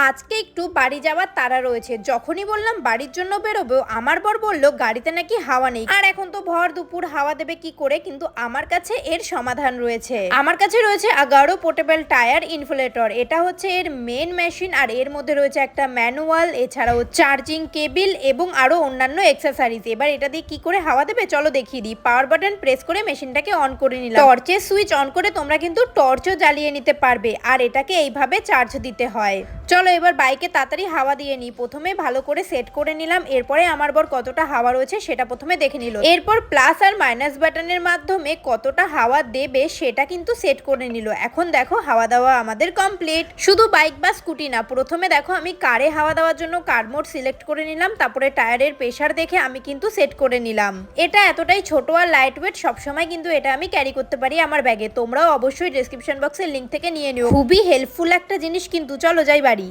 আজকে একটু বাড়ি যাওয়ার তাড়া রয়েছে। যখনই বললাম বাড়ির জন্য বেরোবো, আমার বর বলল গাড়িতে নাকি হাওয়া নেই। আর এখন তো ভর দুপুর, হাওয়া দেবে কি করে? কিন্তু আমার কাছে এর সমাধান রয়েছে। আমার কাছে রয়েছে আগারো পোর্টেবল টায়ার ইনফ্লেটর। এটা হচ্ছে এর মেন মেশিন, আর এর মধ্যে রয়েছে একটা ম্যানুয়াল, এছাড়াও চার্জিং কেবিল এবং আরো অন্যান্য এক্সেসরিজ। এবার এটা দিয়ে কি করে হাওয়া দেবে চলো দেখিয়ে দিই। পাওয়ার বাটন প্রেস করে মেশিনটাকে অন করে নিলাম। টর্চের সুইচ অন করে তোমরা কিন্তু টর্চও জ্বালিয়ে নিতে পারবে, আর এটাকে এইভাবে চার্জ দিতে হয়। চলো এবার বাইকে তাড়াতাড়ি হাওয়া দিয়ে নিই। প্রথমে ভালো করে সেট করে নিলাম, এরপরে আমার বর কতটা হাওয়া রয়েছে সেটা প্রথমে দেখে নিল। এরপর প্লাস আর মাইনাস বাটনের মাধ্যমে কতটা হাওয়া দেবে সেটা কিন্তু সেট করে নিল। এখন দেখো হাওয়া দেওয়া আমাদের কমপ্লিট। শুধু বাইক বা স্কুটি না, প্রথমে দেখো আমি কারে হাওয়া দেওয়ার জন্য কার মোড সিলেক্ট করে নিলাম, তারপরে টায়ারের প্রেসার দেখে আমি কিন্তু সেট করে নিলাম। এটা এতটাই ছোট আর লাইট ওয়েট, সবসময় কিন্তু এটা আমি ক্যারি করতে পারি আমার ব্যাগে। তোমরাও অবশ্যই ডেসক্রিপশন বক্সের লিঙ্ক থেকে নিয়ে নিও। খুবই হেল্পফুল একটা জিনিস কিন্তু। চলো যাই বাড়ি।